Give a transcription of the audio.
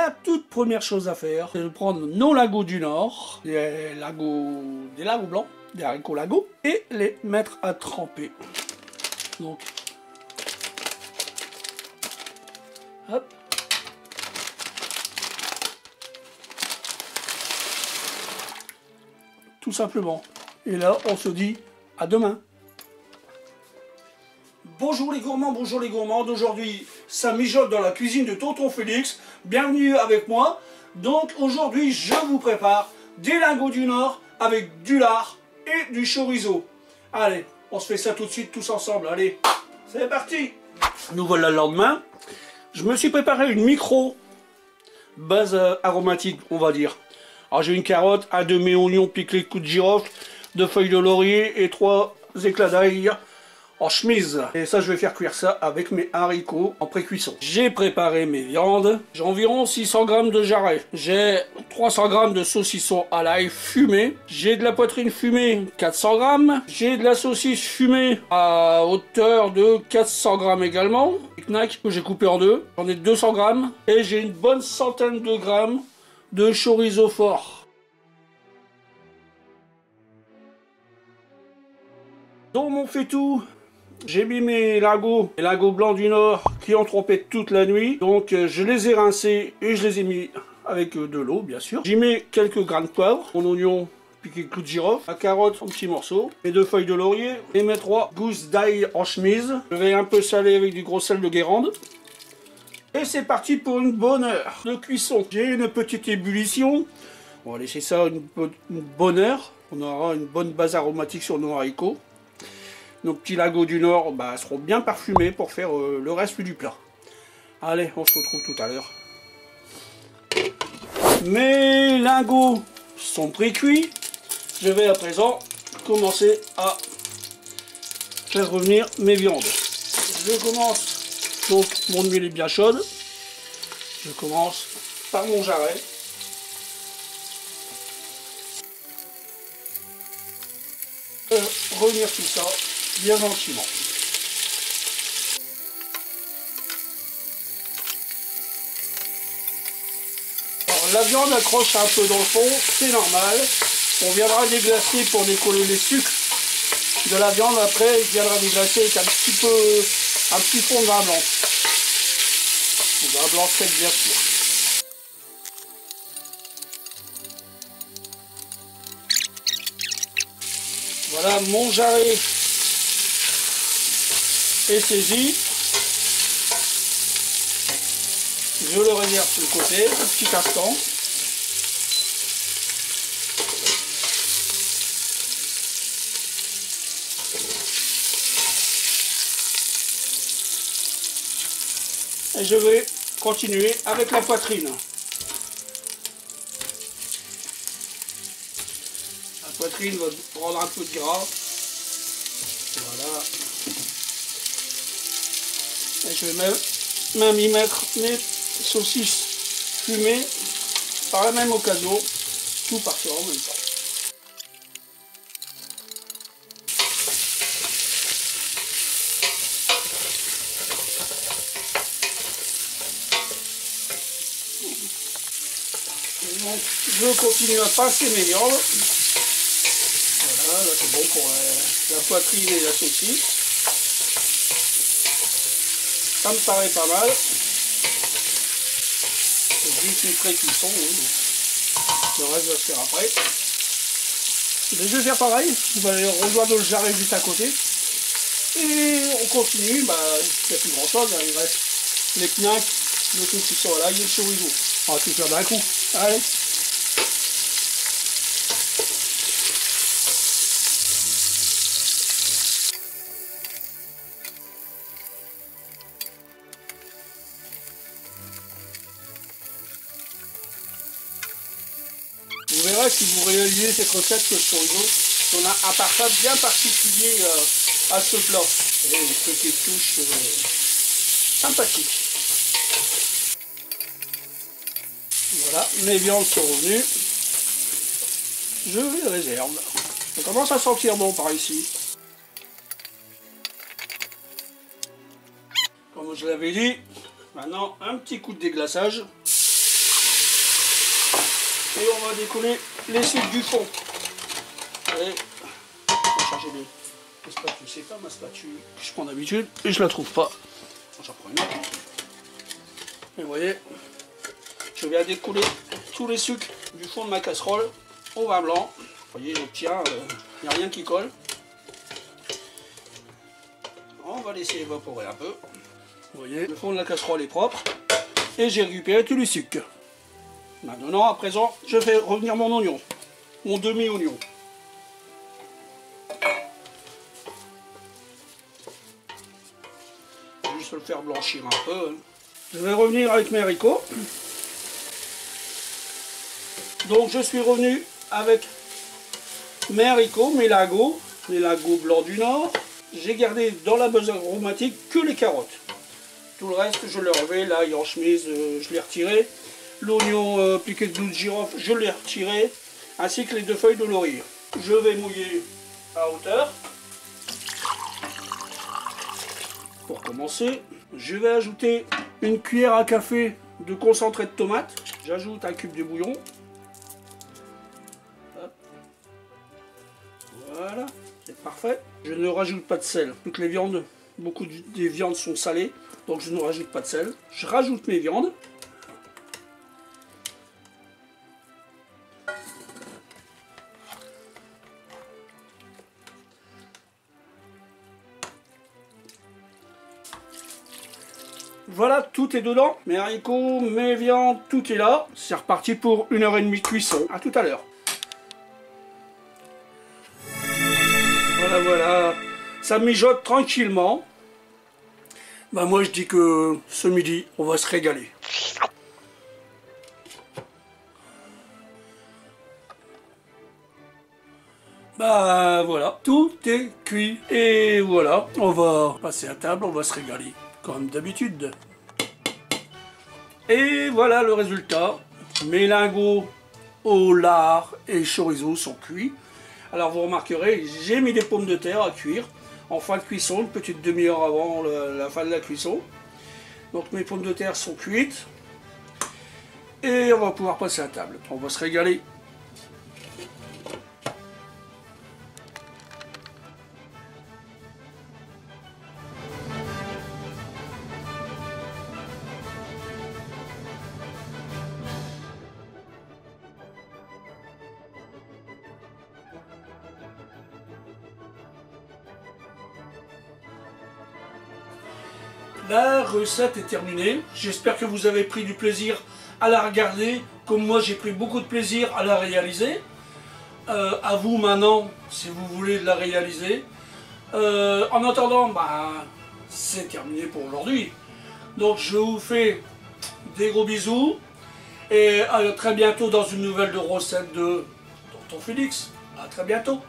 La toute première chose à faire, c'est de prendre nos lagos du Nord, des lagos blancs, des haricots lagos, et les mettre à tremper. Donc, hop. Tout simplement. Et là, on se dit à demain. Bonjour les gourmands, bonjour les gourmandes. Aujourd'hui, ça mijote dans la cuisine de Tonton Félix. Bienvenue avec moi. Donc aujourd'hui, je vous prépare des lingots du Nord avec du lard et du chorizo. Allez, on se fait ça tout de suite tous ensemble. Allez, c'est parti. Nous voilà le lendemain. Je me suis préparé une micro base aromatique, on va dire. Alors j'ai une carotte, un demi-oignon piqué, coup de girofle, 2 feuilles de laurier et 3 éclats d'ail en chemise. Et ça, je vais faire cuire ça avec mes haricots en pré-cuisson. J'ai préparé mes viandes. J'ai environ 600 g de jarret. J'ai 300 g de saucisson à l'ail fumé. J'ai de la poitrine fumée, 400 g. J'ai de la saucisse fumée à hauteur de 400 g également. Des knacks que j'ai coupé en deux. J'en ai 200 g. Et j'ai une bonne centaine de grammes de chorizo fort. Dans mon faitout, j'ai mis mes lingots blancs du Nord qui ont trempé toute la nuit. Donc je les ai rincés et je les ai mis avec de l'eau bien sûr. J'y mets quelques grains de poivre, mon oignon piqué clou de girofle, la carotte en petits morceaux, mes 2 feuilles de laurier et mes 3 gousses d'ail en chemise. Je vais un peu saler avec du gros sel de Guérande. Et c'est parti pour une bonne heure de cuisson. J'ai une petite ébullition. On va laisser ça une bonne heure. On aura une bonne base aromatique sur nos haricots. Nos petits lingots du Nord seront bien parfumés pour faire le reste du plat. Allez, on se retrouve tout à l'heure. Mes lingots sont pré-cuits. Je vais à présent commencer à faire revenir mes viandes. Je commence. Donc mon huile est bien chaude. Je commence par mon jarret. Revenir tout ça bien gentiment. Alors la viande accroche un peu dans le fond, c'est normal. On viendra déglacer pour décoller les sucres de la viande. Après, il viendra déglacer avec un petit fond de vin blanc. Vin blanc sec bien sûr. Voilà, mon jarret est saisi. Je le réserve sur le côté, un petit instant. Et je vais continuer avec la poitrine. La poitrine va prendre un peu de gras. Voilà. Et je vais même y mettre mes saucisses fumées par la même occasion. Tout partira en même temps. Donc, je continue à passer mes viandes. Voilà, là c'est bon pour la poitrine et la saucisse. Ça me paraît pas mal. Juste une pré-cuisson. Le reste va se faire après. Je vais faire pareil. Je vais rejoindre le jarret juste à côté. Et on continue. Il n'y a plus grand chose. Il reste les knacks, le saucisson à l'ail et le chorizo. On va tout faire d'un coup. Allez. Vous verrez si vous réalisez cette recette que le chorizo, on a un parfum bien particulier à ce plat. Et une petite touche sympathique. Voilà, mes viandes sont revenues. Je les réserve. Ça commence à sentir bon par ici. Comme je l'avais dit, maintenant un petit coup de déglaçage. Et on va décoller les sucres du fond. Allez, on va charger les spatules. C'est pas ma spatule que je prends d'habitude et je la trouve pas. J'en prends une autre. Et vous voyez, je viens découler tous les sucres du fond de ma casserole au vin blanc. Vous voyez, j'obtiens, il n'y a rien qui colle. On va laisser évaporer un peu. Vous voyez, le fond de la casserole est propre. Et j'ai récupéré tous les sucres. Maintenant, à présent, je fais revenir mon oignon. Mon demi-oignon. Juste le faire blanchir un peu. Je vais revenir avec mes haricots. Donc je suis revenu avec mes haricots, mes lagos blancs du Nord. J'ai gardé dans la base aromatique que les carottes. Tout le reste, je l'ai enlevé. L'ail en chemise, je l'ai retiré. L'oignon piqué de clous de girofle, je l'ai retiré. Ainsi que les 2 feuilles de laurier. Je vais mouiller à hauteur. Pour commencer, je vais ajouter une cuillère à café de concentré de tomate. J'ajoute un cube de bouillon. Hop. Voilà, c'est parfait. Je ne rajoute pas de sel. Toutes les viandes, beaucoup des viandes sont salées, donc je ne rajoute pas de sel. Je rajoute mes viandes. Voilà, tout est dedans. Mes haricots, mes viandes, tout est là. C'est reparti pour 1h30 de cuisson. A tout à l'heure. Voilà, voilà. Ça mijote tranquillement. Bah moi je dis que ce midi, on va se régaler. Bah voilà, tout est cuit. Et voilà, on va passer à table, on va se régaler. Comme d'habitude. Et voilà le résultat. Mes lingots au lard et chorizo sont cuits. Alors vous remarquerez, j'ai mis des pommes de terre à cuire en fin de cuisson, une petite demi-heure avant la fin de la cuisson. Donc mes pommes de terre sont cuites. Et on va pouvoir passer à table. On va se régaler. La recette est terminée. J'espère que vous avez pris du plaisir à la regarder, comme moi j'ai pris beaucoup de plaisir à la réaliser. À vous maintenant, si vous voulez la réaliser. En attendant, bah, c'est terminé pour aujourd'hui. Donc je vous fais des gros bisous. Et à très bientôt dans une nouvelle recette de Tonton Félix. À très bientôt.